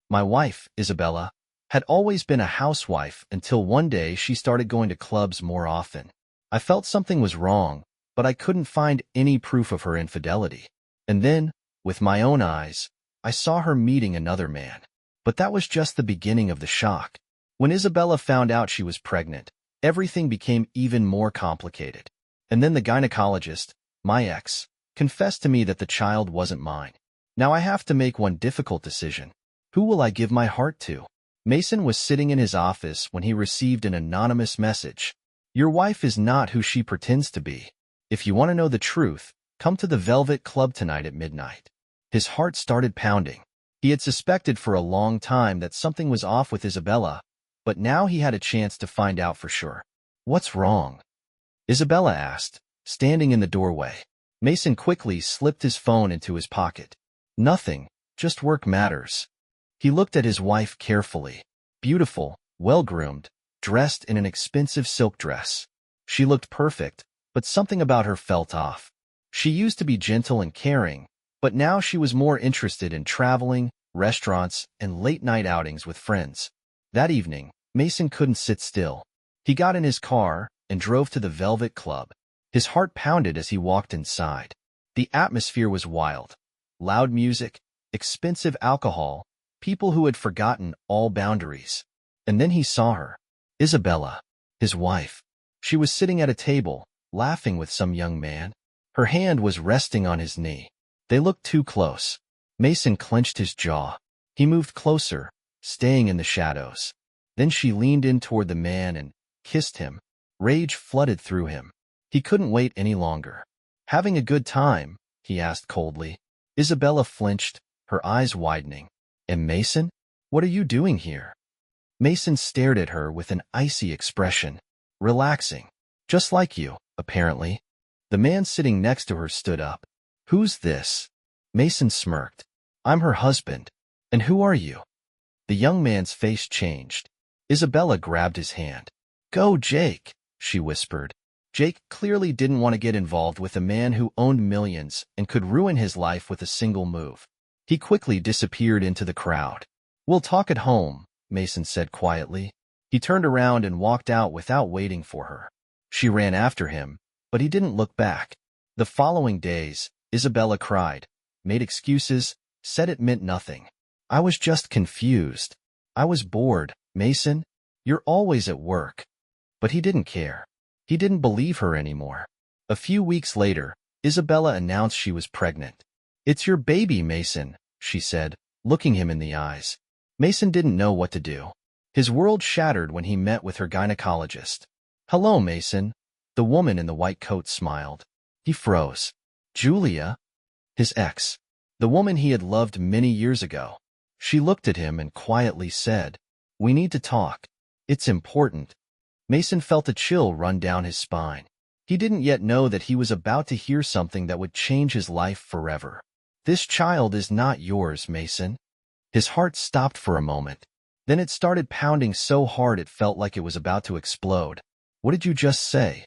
My wife, Isabella, had always been a housewife until one day she started going to clubs more often. I felt something was wrong, but I couldn't find any proof of her infidelity. And then, with my own eyes, I saw her meeting another man. But that was just the beginning of the shock. When Isabella found out she was pregnant, everything became even more complicated. And then the gynecologist, my ex, confessed to me that the child wasn't mine. Now I have to make one difficult decision. Who will I give my heart to? Mason was sitting in his office when he received an anonymous message. Your wife is not who she pretends to be. If you want to know the truth, come to the Velvet Club tonight at midnight. His heart started pounding. He had suspected for a long time that something was off with Isabella, but now he had a chance to find out for sure. What's wrong? Isabella asked, standing in the doorway. Mason quickly slipped his phone into his pocket. Nothing, just work matters. He looked at his wife carefully. Beautiful, well-groomed, dressed in an expensive silk dress. She looked perfect, but something about her felt off. She used to be gentle and caring, but now she was more interested in traveling, restaurants, and late-night outings with friends. That evening, Mason couldn't sit still. He got in his car and drove to the Velvet Club. His heart pounded as he walked inside. The atmosphere was wild. Loud music, expensive alcohol, people who had forgotten all boundaries. And then he saw her. Isabella, his wife. She was sitting at a table, laughing with some young man. Her hand was resting on his knee. They looked too close. Mason clenched his jaw. He moved closer, staying in the shadows. Then she leaned in toward the man and kissed him. Rage flooded through him. He couldn't wait any longer. Having a good time? He asked coldly. Isabella flinched, her eyes widening. And Mason? What are you doing here? Mason stared at her with an icy expression. Relaxing. Just like you, apparently. The man sitting next to her stood up. Who's this? Mason smirked. I'm her husband. And who are you? The young man's face changed. Isabella grabbed his hand. Go, Jake, she whispered. Jake clearly didn't want to get involved with a man who owned millions and could ruin his life with a single move. He quickly disappeared into the crowd. We'll talk at home, Mason said quietly. He turned around and walked out without waiting for her. She ran after him, but he didn't look back. The following days, Isabella cried, made excuses, said it meant nothing. I was just confused. I was bored, Mason. You're always at work. But he didn't care. He didn't believe her anymore. A few weeks later, Isabella announced she was pregnant. It's your baby, Mason, she said, looking him in the eyes. Mason didn't know what to do. His world shattered when he met with her gynecologist. Hello, Mason. The woman in the white coat smiled. He froze. Julia? His ex. The woman he had loved many years ago. She looked at him and quietly said, We need to talk. It's important. Mason felt a chill run down his spine. He didn't yet know that he was about to hear something that would change his life forever. This child is not yours, Mason. His heart stopped for a moment. Then it started pounding so hard it felt like it was about to explode. What did you just say?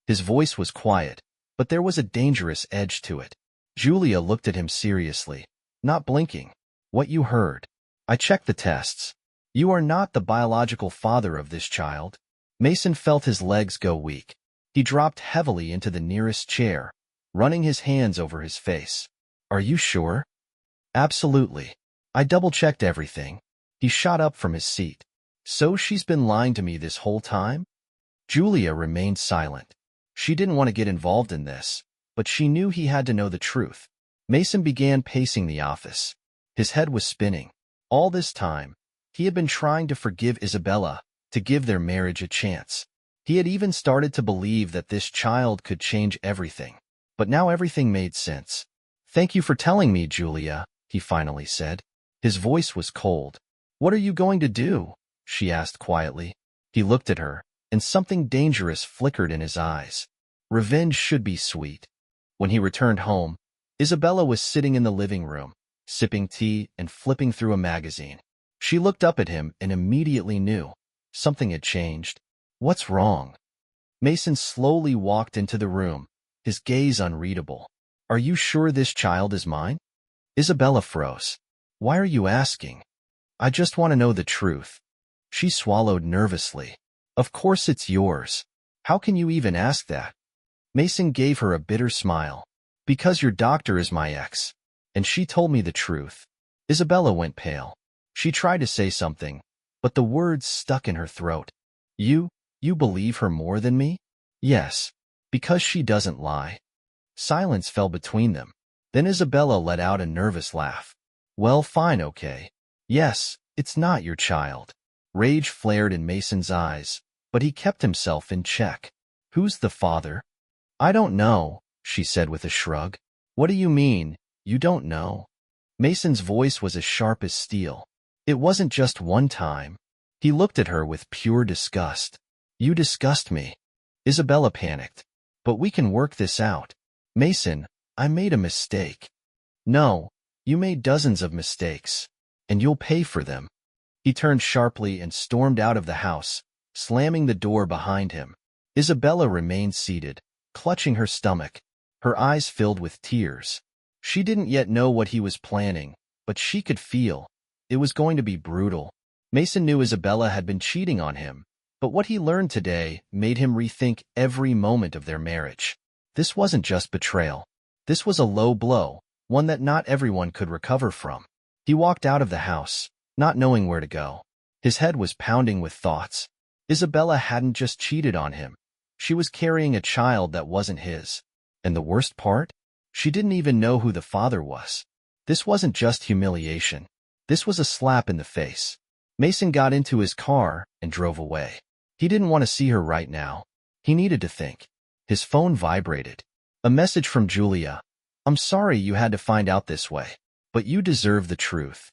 His voice was quiet, but there was a dangerous edge to it. Julia looked at him seriously, not blinking. What you heard. I checked the tests. You are not the biological father of this child. Mason felt his legs go weak. He dropped heavily into the nearest chair, running his hands over his face. Are you sure? Absolutely. I double-checked everything. He shot up from his seat. So she's been lying to me this whole time? Julia remained silent. She didn't want to get involved in this, but she knew he had to know the truth. Mason began pacing the office. His head was spinning. All this time, he had been trying to forgive Isabella, to give their marriage a chance. He had even started to believe that this child could change everything. But now everything made sense. Thank you for telling me, Julia, he finally said. His voice was cold. What are you going to do? She asked quietly. He looked at her, and something dangerous flickered in his eyes. Revenge should be sweet. When he returned home, Isabella was sitting in the living room, sipping tea and flipping through a magazine. She looked up at him and immediately knew. Something had changed. What's wrong? Mason slowly walked into the room, his gaze unreadable. Are you sure this child is mine? Isabella froze. Why are you asking? I just want to know the truth. She swallowed nervously. Of course it's yours. How can you even ask that? Mason gave her a bitter smile. Because your doctor is my ex. And she told me the truth. Isabella went pale. She tried to say something, but the words stuck in her throat. You believe her more than me? Yes, because she doesn't lie. Silence fell between them. Then Isabella let out a nervous laugh. Well, fine, okay. Yes, it's not your child. Rage flared in Mason's eyes, but he kept himself in check. Who's the father? I don't know, she said with a shrug. What do you mean, you don't know? Mason's voice was as sharp as steel. It wasn't just one time. He looked at her with pure disgust. You disgust me. Isabella panicked. But we can work this out. Mason, I made a mistake. No, you made dozens of mistakes, and you'll pay for them. He turned sharply and stormed out of the house, slamming the door behind him. Isabella remained seated, clutching her stomach, her eyes filled with tears. She didn't yet know what he was planning, but she could feel it was going to be brutal. Mason knew Isabella had been cheating on him, but what he learned today made him rethink every moment of their marriage. This wasn't just betrayal. This was a low blow, one that not everyone could recover from. He walked out of the house, not knowing where to go. His head was pounding with thoughts. Isabella hadn't just cheated on him. She was carrying a child that wasn't his. And the worst part? She didn't even know who the father was. This wasn't just humiliation. This was a slap in the face. Mason got into his car and drove away. He didn't want to see her right now. He needed to think. His phone vibrated. A message from Julia. I'm sorry you had to find out this way, but you deserve the truth.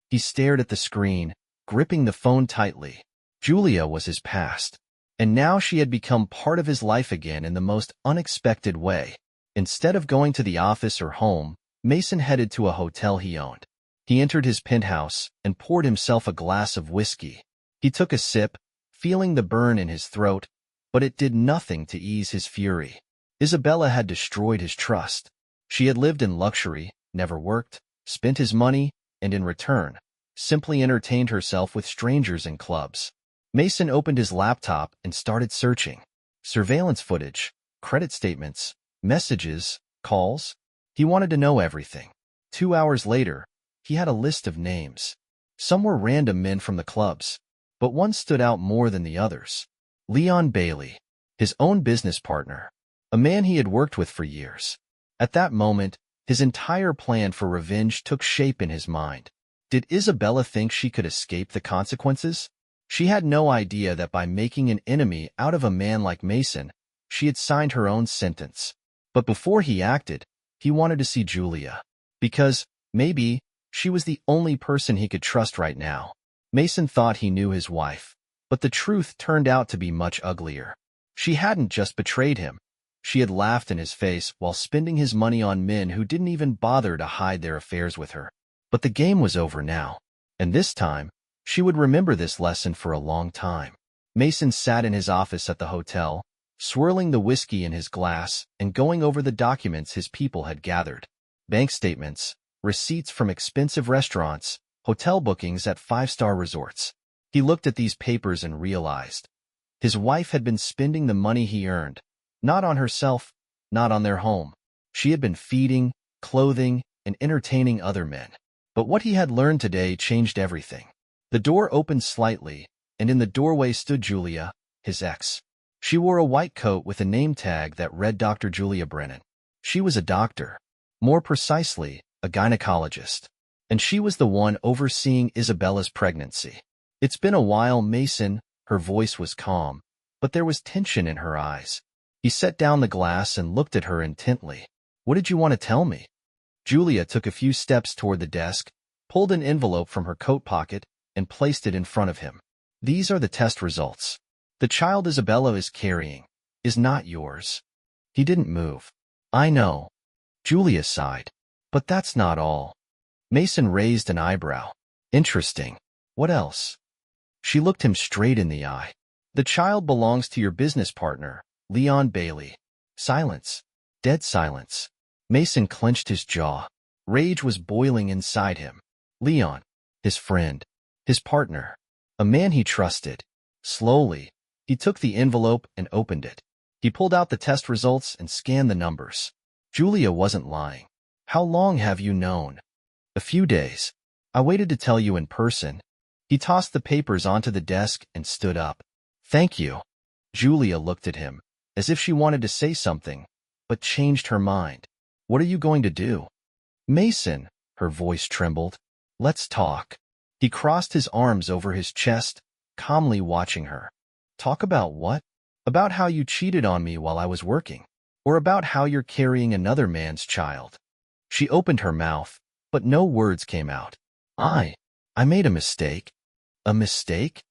He stared at the screen, gripping the phone tightly. Julia was his past, and now she had become part of his life again in the most unexpected way. Instead of going to the office or home, Mason headed to a hotel he owned. He entered his penthouse and poured himself a glass of whiskey. He took a sip, feeling the burn in his throat, but it did nothing to ease his fury. Isabella had destroyed his trust. She had lived in luxury, never worked, spent his money, and in return, simply entertained herself with strangers in clubs. Mason opened his laptop and started searching. Surveillance footage, credit statements, messages, calls. He wanted to know everything. 2 hours later, he had a list of names. Some were random men from the clubs, but one stood out more than the others. Leon Bailey, his own business partner, a man he had worked with for years. At that moment, his entire plan for revenge took shape in his mind. Did Isabella think she could escape the consequences? She had no idea that by making an enemy out of a man like Mason, she had signed her own sentence. But before he acted, he wanted to see Julia. Because, maybe, she was the only person he could trust right now. Mason thought he knew his wife, but the truth turned out to be much uglier. She hadn't just betrayed him. She had laughed in his face while spending his money on men who didn't even bother to hide their affairs with her. But the game was over now, and this time, she would remember this lesson for a long time. Mason sat in his office at the hotel, swirling the whiskey in his glass and going over the documents his people had gathered. Bank statements, receipts from expensive restaurants, hotel bookings at 5-star resorts. He looked at these papers and realized his wife had been spending the money he earned, not on herself, not on their home. She had been feeding, clothing, and entertaining other men. But what he had learned today changed everything. The door opened slightly, and in the doorway stood Julia, his ex. She wore a white coat with a name tag that read Dr. Julia Brennan. She was a doctor. More precisely, a gynecologist. And she was the one overseeing Isabella's pregnancy. It's been a while, Mason. Her voice was calm, but there was tension in her eyes. He set down the glass and looked at her intently. What did you want to tell me? Julia took a few steps toward the desk, pulled an envelope from her coat pocket, and placed it in front of him. These are the test results. The child Isabella is carrying is not yours. He didn't move. I know. Julia sighed. But that's not all. Mason raised an eyebrow. Interesting. What else? She looked him straight in the eye. The child belongs to your business partner, Leon Bailey. Silence. Dead silence. Mason clenched his jaw. Rage was boiling inside him. Leon. His friend. His partner. A man he trusted. Slowly, he took the envelope and opened it. He pulled out the test results and scanned the numbers. Julia wasn't lying. How long have you known? A few days. I waited to tell you in person. He tossed the papers onto the desk and stood up. Thank you. Julia looked at him, as if she wanted to say something, but changed her mind. What are you going to do? Mason, her voice trembled. Let's talk. He crossed his arms over his chest, calmly watching her. Talk about what? About how you cheated on me while I was working, or about how you're carrying another man's child. She opened her mouth, but no words came out. I made a mistake. A mistake?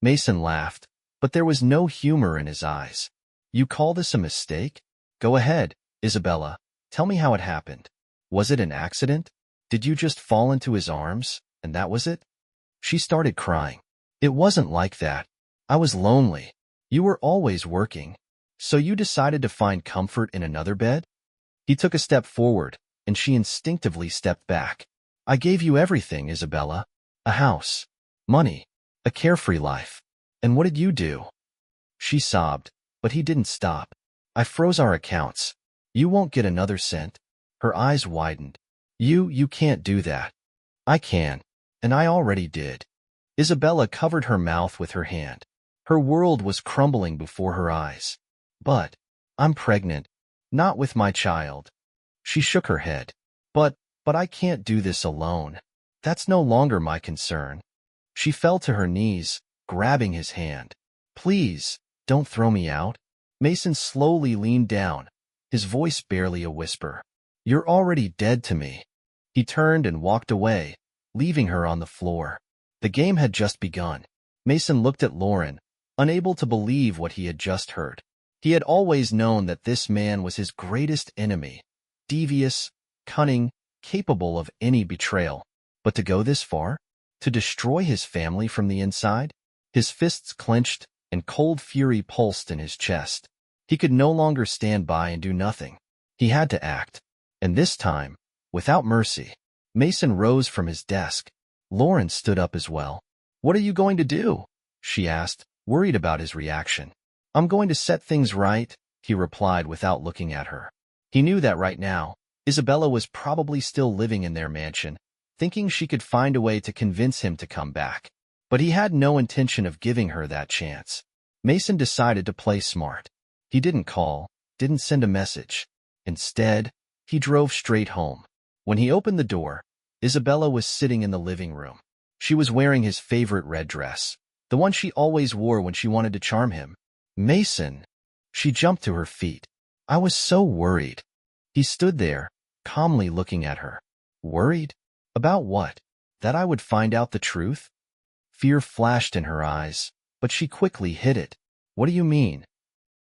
Mason laughed, but there was no humor in his eyes. You call this a mistake? Go ahead, Isabella. Tell me how it happened. Was it an accident? Did you just fall into his arms, and that was it? She started crying. It wasn't like that. I was lonely. You were always working. So you decided to find comfort in another bed? He took a step forward, and she instinctively stepped back. I gave you everything, Isabella. A house, money, a carefree life. And what did you do? She sobbed, but he didn't stop. I froze our accounts. You won't get another cent. Her eyes widened. You can't do that. I can, and I already did. Isabella covered her mouth with her hand. Her world was crumbling before her eyes. But I'm pregnant, not with my child. She shook her head. But I can't do this alone. That's no longer my concern. She fell to her knees, grabbing his hand. Please, don't throw me out. Mason slowly leaned down, his voice barely a whisper. You're already dead to me. He turned and walked away, leaving her on the floor. The game had just begun. Mason looked at Lauren, unable to believe what he had just heard. He had always known that this man was his greatest enemy, devious, cunning, capable of any betrayal. But to go this far? To destroy his family from the inside? His fists clenched, and cold fury pulsed in his chest. He could no longer stand by and do nothing. He had to act. And this time, without mercy. Mason rose from his desk. Lauren stood up as well. What are you going to do? She asked, worried about his reaction. I'm going to set things right, he replied without looking at her. He knew that right now, Isabella was probably still living in their mansion, thinking she could find a way to convince him to come back. But he had no intention of giving her that chance. Mason decided to play smart. He didn't call, didn't send a message. Instead, he drove straight home. When he opened the door, Isabella was sitting in the living room. She was wearing his favorite red dress, the one she always wore when she wanted to charm him. Mason! She jumped to her feet. I was so worried. He stood there, calmly looking at her. Worried? About what? That I would find out the truth? Fear flashed in her eyes, but she quickly hid it. What do you mean?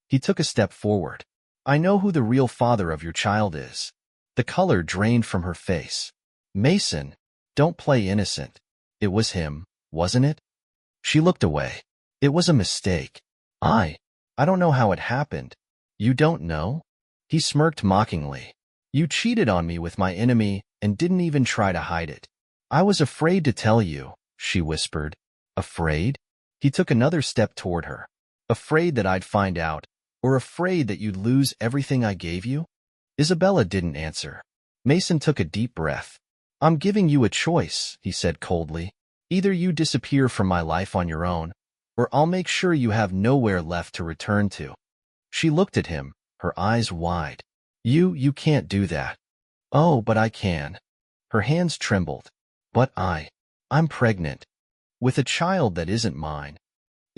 He took a step forward. I know who the real father of your child is. The color drained from her face. Mason, don't play innocent. It was him, wasn't it? She looked away. It was a mistake. I don't know how it happened. You don't know? He smirked mockingly. You cheated on me with my enemy and didn't even try to hide it. I was afraid to tell you, she whispered. Afraid? He took another step toward her. Afraid that I'd find out, or afraid that you'd lose everything I gave you? Isabella didn't answer. Mason took a deep breath. I'm giving you a choice, he said coldly. Either you disappear from my life on your own, or I'll make sure you have nowhere left to return to. She looked at him, her eyes wide. You can't do that. Oh, but I can. Her hands trembled. But I'm pregnant. With a child that isn't mine.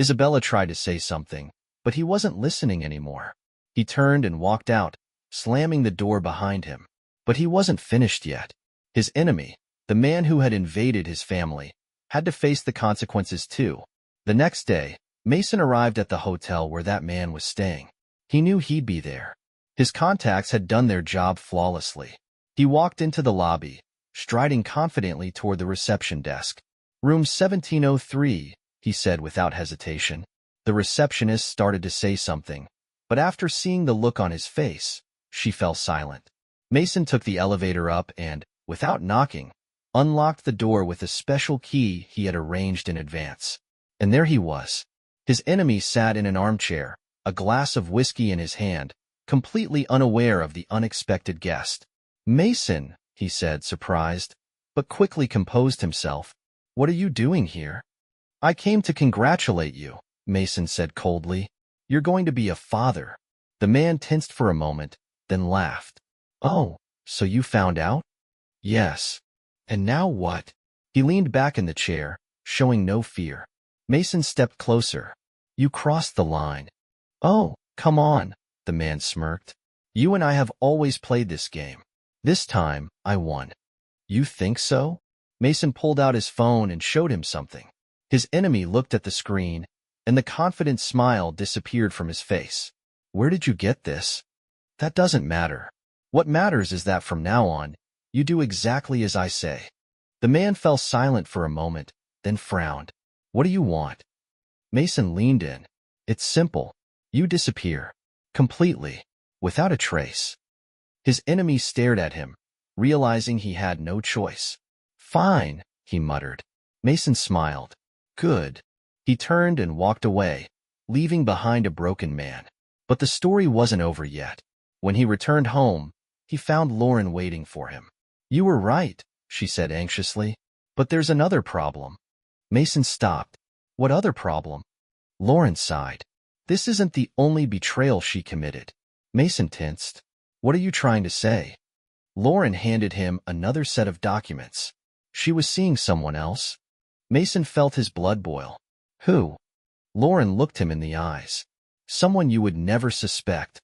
Isabella tried to say something, but he wasn't listening anymore. He turned and walked out, slamming the door behind him. But he wasn't finished yet. His enemy, the man who had invaded his family, had to face the consequences too. The next day, Mason arrived at the hotel where that man was staying. He knew he'd be there. His contacts had done their job flawlessly. He walked into the lobby, striding confidently toward the reception desk. Room 1703, he said without hesitation. The receptionist started to say something, but after seeing the look on his face, she fell silent. Mason took the elevator up and, without knocking, unlocked the door with a special key he had arranged in advance. And there he was. His enemy sat in an armchair, a glass of whiskey in his hand, completely unaware of the unexpected guest. "Mason," he said, surprised, but quickly composed himself. "What are you doing here?" "I came to congratulate you," Mason said coldly. "You're going to be a father." The man tensed for a moment, then laughed. "Oh, so you found out?" "Yes. And now what?" He leaned back in the chair, showing no fear. Mason stepped closer. "You crossed the line." "Oh, come on," the man smirked. "You and I have always played this game. This time, I won." "You think so?" Mason pulled out his phone and showed him something. His enemy looked at the screen, and the confident smile disappeared from his face. "Where did you get this?" "That doesn't matter. What matters is that from now on, you do exactly as I say." The man fell silent for a moment, then frowned. "What do you want?" Mason leaned in. "It's simple. You disappear. Completely. Without a trace." His enemy stared at him, realizing he had no choice. "Fine," he muttered. Mason smiled. "Good." He turned and walked away, leaving behind a broken man. But the story wasn't over yet. When he returned home, he found Lauren waiting for him. "You were right," she said anxiously. "But there's another problem." Mason stopped. "What other problem?" Lauren sighed. "This isn't the only betrayal she committed." Mason tensed. "What are you trying to say?" Lauren handed him another set of documents. "She was seeing someone else." Mason felt his blood boil. "Who?" Lauren looked him in the eyes. "Someone you would never suspect."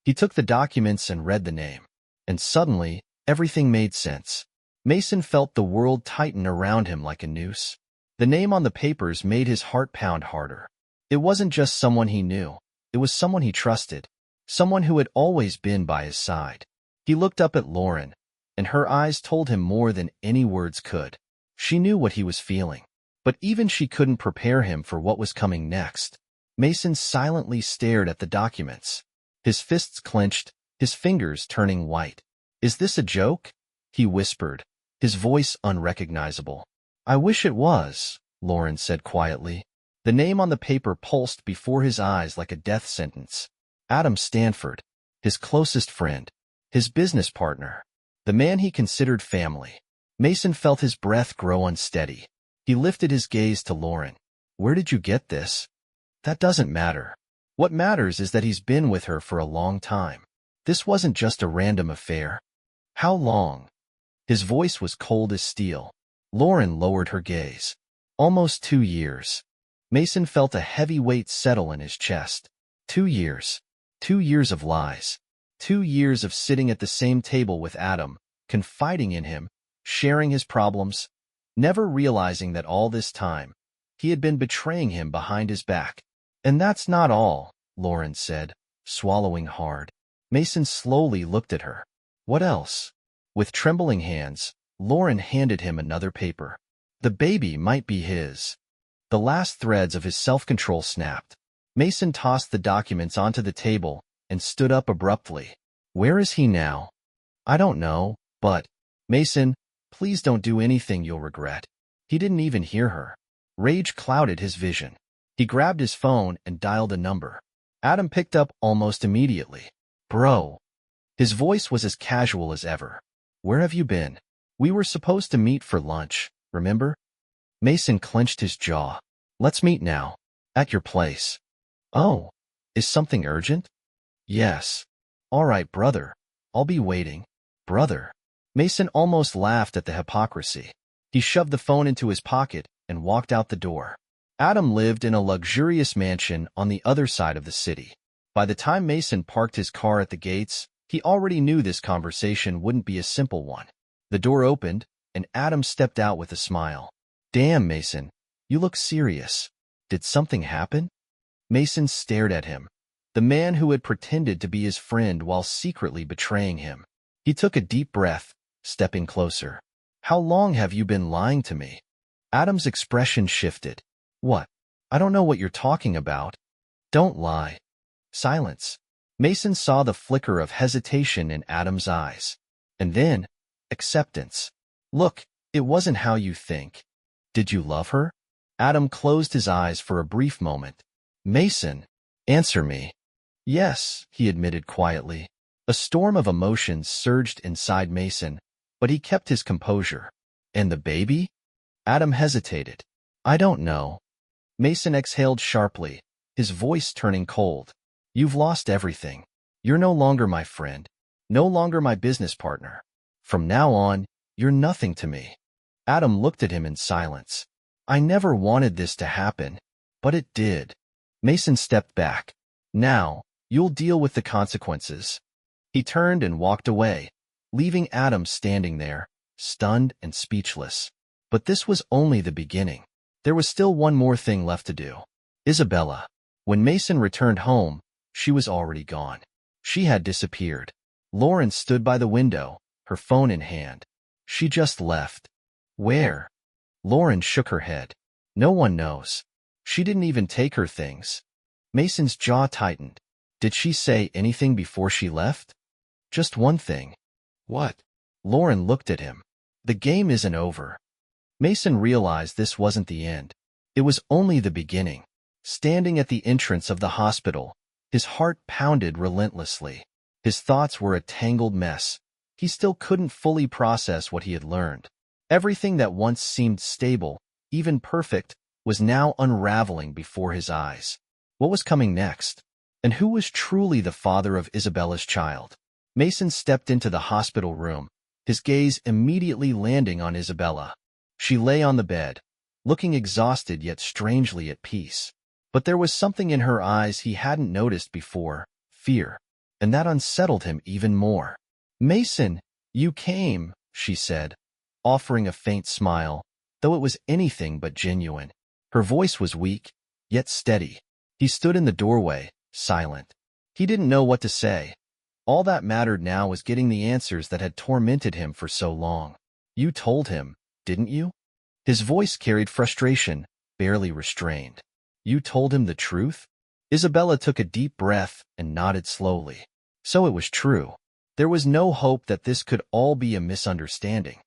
He took the documents and read the name. And suddenly, everything made sense. Mason felt the world tighten around him like a noose. The name on the papers made his heart pound harder. It wasn't just someone he knew. It was someone he trusted. Someone who had always been by his side. He looked up at Lauren, and her eyes told him more than any words could. She knew what he was feeling. But even she couldn't prepare him for what was coming next. Mason silently stared at the documents. His fists clenched, his fingers turning white. "Is this a joke?" he whispered, his voice unrecognizable. "I wish it was," Lauren said quietly. The name on the paper pulsed before his eyes like a death sentence. Adam Stanford, his closest friend, his business partner, the man he considered family. Mason felt his breath grow unsteady. He lifted his gaze to Lauren. "Where did you get this?" "That doesn't matter. What matters is that he's been with her for a long time. This wasn't just a random affair." "How long?" His voice was cold as steel. Lauren lowered her gaze. "Almost 2 years." Mason felt a heavy weight settle in his chest. 2 years. 2 years of lies. 2 years of sitting at the same table with Adam, confiding in him, sharing his problems, never realizing that all this time, he had been betraying him behind his back. "And that's not all," Lauren said, swallowing hard. Mason slowly looked at her. "What else?" With trembling hands, Lauren handed him another paper. The baby might be his. The last threads of his self-control snapped. Mason tossed the documents onto the table and stood up abruptly. "Where is he now?" "I don't know, but—" "Mason, please don't do anything you'll regret." He didn't even hear her. Rage clouded his vision. He grabbed his phone and dialed a number. Adam picked up almost immediately. "Bro." His voice was as casual as ever. "Where have you been? We were supposed to meet for lunch, remember?" Mason clenched his jaw. "Let's meet now. At your place." "Oh, is something urgent?" "Yes." "All right, brother. I'll be waiting." "Brother." Mason almost laughed at the hypocrisy. He shoved the phone into his pocket and walked out the door. Adam lived in a luxurious mansion on the other side of the city. By the time Mason parked his car at the gates, he already knew this conversation wouldn't be a simple one. The door opened, and Adam stepped out with a smile. "Damn, Mason, you look serious. Did something happen?" Mason stared at him, the man who had pretended to be his friend while secretly betraying him. He took a deep breath, stepping closer. "How long have you been lying to me?" Adam's expression shifted. "What? I don't know what you're talking about." "Don't lie." Silence. Mason saw the flicker of hesitation in Adam's eyes. And then, acceptance. "Look, It wasn't how you think. Did you love her? Adam closed his eyes for a brief moment. Mason, answer me. Yes, he admitted quietly. A storm of emotions surged inside Mason, but he kept his composure. And the baby? Adam hesitated. I don't know. Mason exhaled sharply, his voice turning cold. You've lost everything. You're no longer my friend, no longer my business partner. From now on, you're nothing to me. Adam looked at him in silence. I never wanted this to happen, but it did. Mason stepped back. Now, you'll deal with the consequences. He turned and walked away, leaving Adam standing there, stunned and speechless. But this was only the beginning. There was still one more thing left to do. Isabella. When Mason returned home, she was already gone. She had disappeared. Lauren stood by the window, her phone in hand. She just left. Where? Lauren shook her head. No one knows. She didn't even take her things. Mason's jaw tightened. Did she say anything before she left? Just one thing. What? Lauren looked at him. The game isn't over. Mason realized this wasn't the end. It was only the beginning. Standing at the entrance of the hospital, his heart pounded relentlessly. His thoughts were a tangled mess. He still couldn't fully process what he had learned. Everything that once seemed stable, even perfect, was now unraveling before his eyes. What was coming next? And who was truly the father of Isabella's child? Mason stepped into the hospital room, his gaze immediately landing on Isabella. She lay on the bed, looking exhausted yet strangely at peace. But there was something in her eyes he hadn't noticed before, fear, and that unsettled him even more. Mason, you came, she said, offering a faint smile, though it was anything but genuine. Her voice was weak, yet steady. He stood in the doorway, silent. He didn't know what to say. All that mattered now was getting the answers that had tormented him for so long. You told him, didn't you? His voice carried frustration, barely restrained. You told him the truth? Isabella took a deep breath and nodded slowly. So it was true. There was no hope that this could all be a misunderstanding.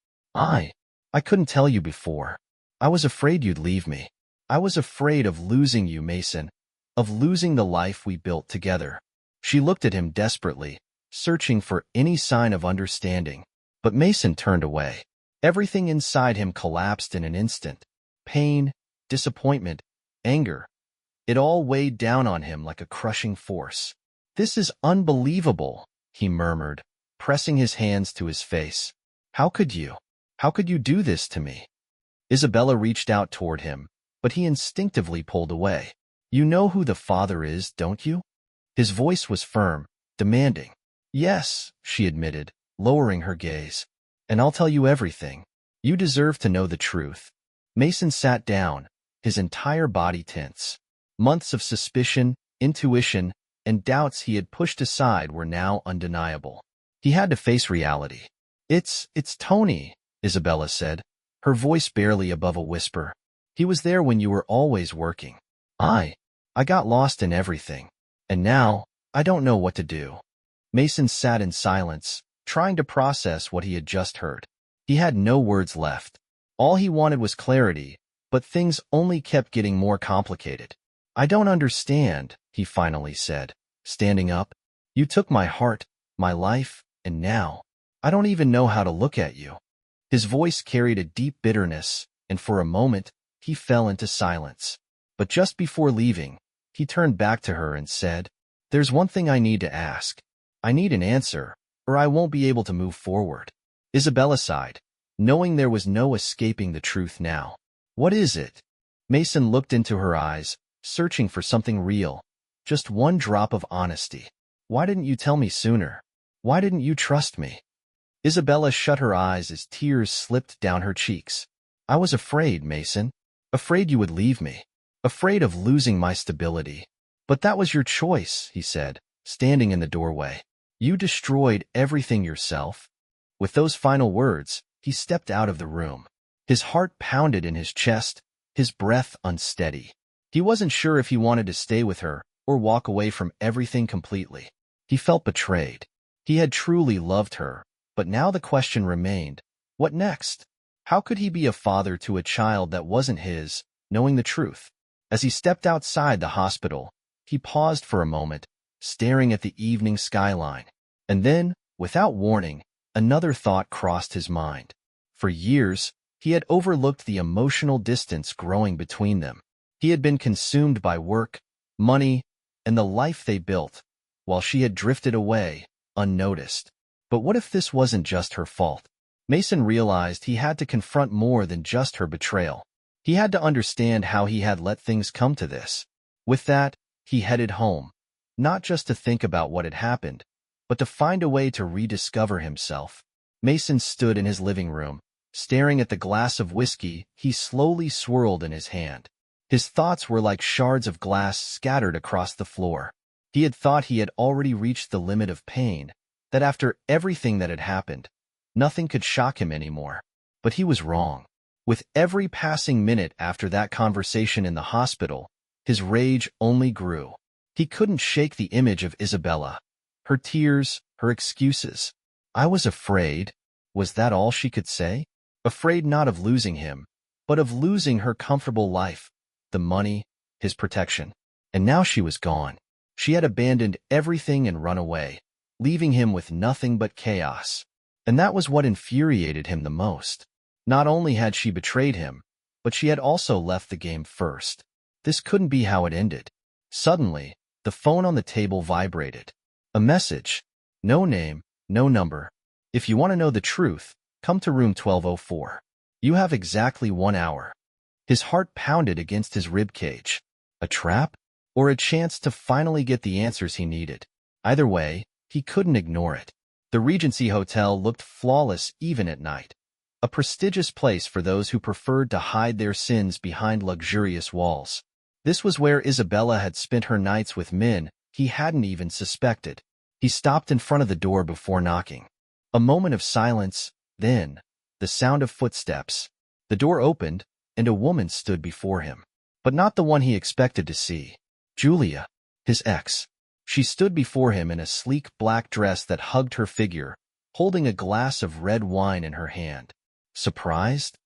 I couldn't tell you before. I was afraid you'd leave me. I was afraid of losing you, Mason, of losing the life we built together. She looked at him desperately, searching for any sign of understanding. But Mason turned away. Everything inside him collapsed in an instant. Pain, disappointment, anger. It all weighed down on him like a crushing force. This is unbelievable, he murmured, pressing his hands to his face. How could you? How could you do this to me? Isabella reached out toward him, but he instinctively pulled away. You know who the father is, don't you? His voice was firm, demanding. Yes, she admitted, lowering her gaze. And I'll tell you everything. You deserve to know the truth. Mason sat down, his entire body tense. Months of suspicion, intuition, and doubts he had pushed aside were now undeniable. He had to face reality. It's Tony, Isabella said, her voice barely above a whisper. He was there when you were always working. I got lost in everything. And now, I don't know what to do. Mason sat in silence, trying to process what he had just heard. He had no words left. All he wanted was clarity, but things only kept getting more complicated. I don't understand, he finally said, standing up. You took my heart, my life, and now, I don't even know how to look at you. His voice carried a deep bitterness, and for a moment, he fell into silence. But just before leaving, he turned back to her and said, There's one thing I need to ask. I need an answer, or I won't be able to move forward. Isabella sighed, knowing there was no escaping the truth now. What is it? Mason looked into her eyes, searching for something real, just one drop of honesty. Why didn't you tell me sooner? Why didn't you trust me? Isabella shut her eyes as tears slipped down her cheeks. I was afraid, Mason. Afraid you would leave me. Afraid of losing my stability. But that was your choice, he said, standing in the doorway. You destroyed everything yourself. With those final words, he stepped out of the room. His heart pounded in his chest, his breath unsteady. He wasn't sure if he wanted to stay with her or walk away from everything completely. He felt betrayed. He had truly loved her, but now the question remained, what next? How could he be a father to a child that wasn't his, knowing the truth? As he stepped outside the hospital, he paused for a moment, staring at the evening skyline. And then, without warning, another thought crossed his mind. For years, he had overlooked the emotional distance growing between them. He had been consumed by work, money, and the life they built, while she had drifted away, unnoticed. But what if this wasn't just her fault? Mason realized he had to confront more than just her betrayal. He had to understand how he had let things come to this. With that, he headed home, not just to think about what had happened, but to find a way to rediscover himself. Mason stood in his living room, staring at the glass of whiskey he slowly swirled in his hand. His thoughts were like shards of glass scattered across the floor. He had thought he had already reached the limit of pain, that after everything that had happened, nothing could shock him anymore. But he was wrong. With every passing minute after that conversation in the hospital, his rage only grew. He couldn't shake the image of Isabella, her tears, her excuses. "I was afraid." Was that all she could say? Afraid not of losing him, but of losing her comfortable life, the money, his protection. And now she was gone. She had abandoned everything and run away, leaving him with nothing but chaos. And that was what infuriated him the most. Not only had she betrayed him, but she had also left the game first. This couldn't be how it ended. Suddenly, the phone on the table vibrated. A message. No name, no number. "If you want to know the truth, come to room 1204. You have exactly 1 hour." His heart pounded against his ribcage. A trap? Or a chance to finally get the answers he needed? Either way, he couldn't ignore it. The Regency Hotel looked flawless even at night. A prestigious place for those who preferred to hide their sins behind luxurious walls. This was where Isabella had spent her nights with men he hadn't even suspected. He stopped in front of the door before knocking. A moment of silence, then, the sound of footsteps. The door opened, and a woman stood before him. But not the one he expected to see. Julia, his ex. She stood before him in a sleek black dress that hugged her figure, holding a glass of red wine in her hand. Surprised?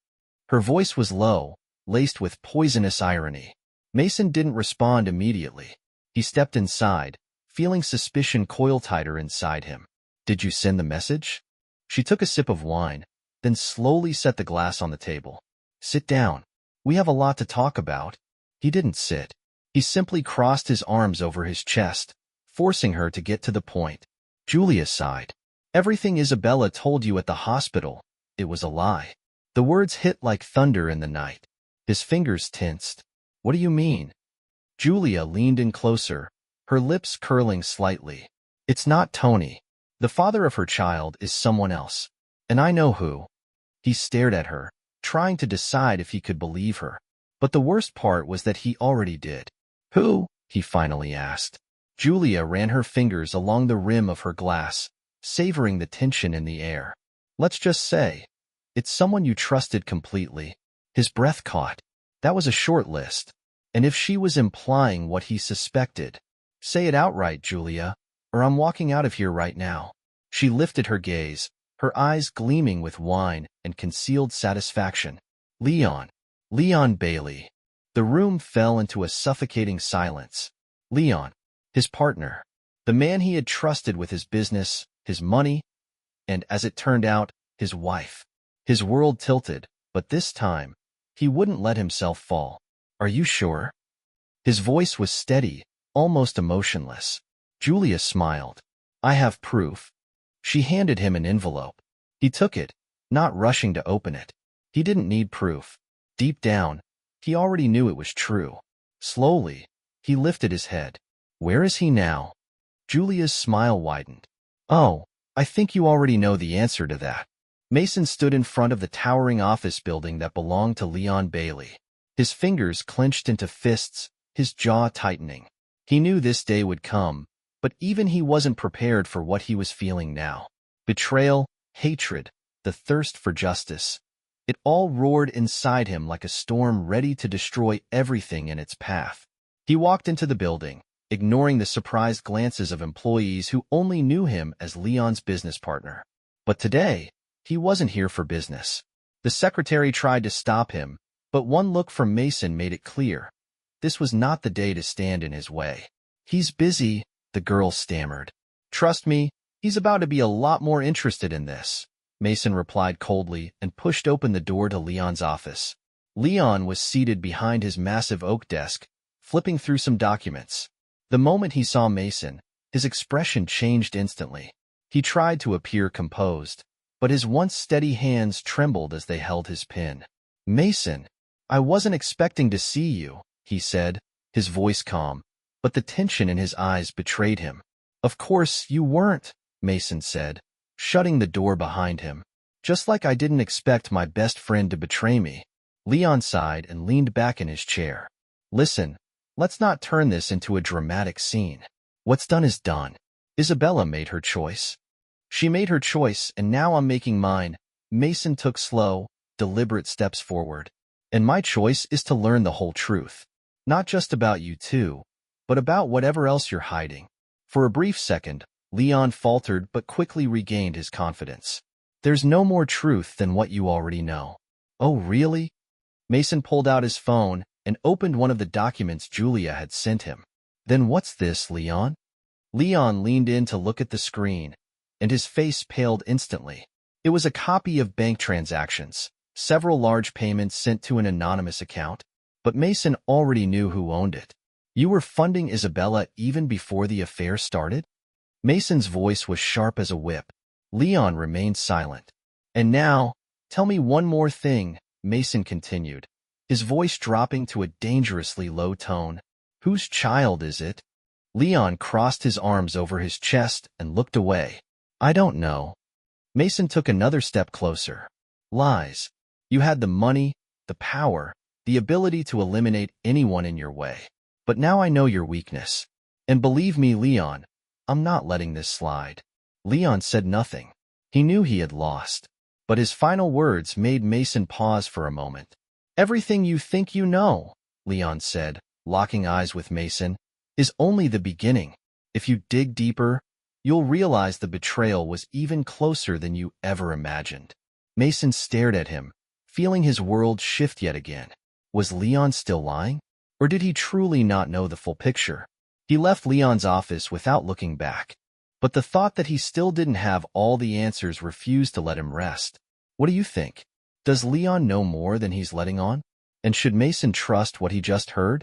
Her voice was low, laced with poisonous irony. Mason didn't respond immediately. He stepped inside, feeling suspicion coil tighter inside him. "Did you send the message?" She took a sip of wine, then slowly set the glass on the table. "Sit down. We have a lot to talk about." He didn't sit. He simply crossed his arms over his chest, forcing her to get to the point. Julia sighed. "Everything Isabella told you at the hospital, it was a lie." The words hit like thunder in the night. His fingers tensed. "What do you mean?" Julia leaned in closer, her lips curling slightly. "It's not Tony. The father of her child is someone else. And I know who." He stared at her, trying to decide if he could believe her. But the worst part was that he already did. "Who?" he finally asked. Julia ran her fingers along the rim of her glass, savoring the tension in the air. "Let's just say, it's someone you trusted completely." His breath caught. That was a short list. And if she was implying what he suspected, "Say it outright, Julia, or I'm walking out of here right now." She lifted her gaze, her eyes gleaming with wine and concealed satisfaction. Leon. Leon Bailey. The room fell into a suffocating silence. Leon. His partner. The man he had trusted with his business, his money, and, as it turned out, his wife. His world tilted, but this time, he wouldn't let himself fall. "Are you sure?" His voice was steady, almost emotionless. Julia smiled. "I have proof." She handed him an envelope. He took it, not rushing to open it. He didn't need proof. Deep down, he already knew it was true. Slowly, he lifted his head. "Where is he now?" Julia's smile widened. "Oh, I think you already know the answer to that." Mason stood in front of the towering office building that belonged to Leon Bailey. His fingers clenched into fists, his jaw tightening. He knew this day would come, but even he wasn't prepared for what he was feeling now. Betrayal, hatred, the thirst for justice. It all roared inside him like a storm ready to destroy everything in its path. He walked into the building, ignoring the surprised glances of employees who only knew him as Leon's business partner. But today, he wasn't here for business. The secretary tried to stop him, but one look from Mason made it clear. This was not the day to stand in his way. He's busy, the girl stammered. Trust me, he's about to be a lot more interested in this, Mason replied coldly and pushed open the door to Leon's office. Leon was seated behind his massive oak desk, flipping through some documents. The moment he saw Mason, his expression changed instantly. He tried to appear composed, but his once steady hands trembled as they held his pen. Mason, I wasn't expecting to see you, he said, his voice calm, but the tension in his eyes betrayed him. Of course you weren't, Mason said, shutting the door behind him. Just like I didn't expect my best friend to betray me. Leon sighed and leaned back in his chair. Listen, let's not turn this into a dramatic scene. What's done is done. Isabella made her choice. She made her choice, and now I'm making mine. Mason took slow, deliberate steps forward. And my choice is to learn the whole truth. Not just about you two, but about whatever else you're hiding. For a brief second, Leon faltered but quickly regained his confidence. There's no more truth than what you already know. Oh, really? Mason pulled out his phone and opened one of the documents Julia had sent him. Then what's this, Leon? Leon leaned in to look at the screen, and his face paled instantly. It was a copy of bank transactions, several large payments sent to an anonymous account, but Mason already knew who owned it. You were funding Isabella even before the affair started? Mason's voice was sharp as a whip. Leon remained silent. And now, tell me one more thing, Mason continued, his voice dropping to a dangerously low tone. Whose child is it? Leon crossed his arms over his chest and looked away. I don't know. Mason took another step closer. Lies. You had the money, the power, the ability to eliminate anyone in your way. But now I know your weakness. And believe me, Leon, I'm not letting this slide. Leon said nothing. He knew he had lost. But his final words made Mason pause for a moment. Everything you think you know, Leon said, locking eyes with Mason, is only the beginning. If you dig deeper, you'll realize the betrayal was even closer than you ever imagined. Mason stared at him, feeling his world shift yet again. Was Leon still lying? Or did he truly not know the full picture? He left Leon's office without looking back. But the thought that he still didn't have all the answers refused to let him rest. What do you think? Does Leon know more than he's letting on? And should Mason trust what he just heard?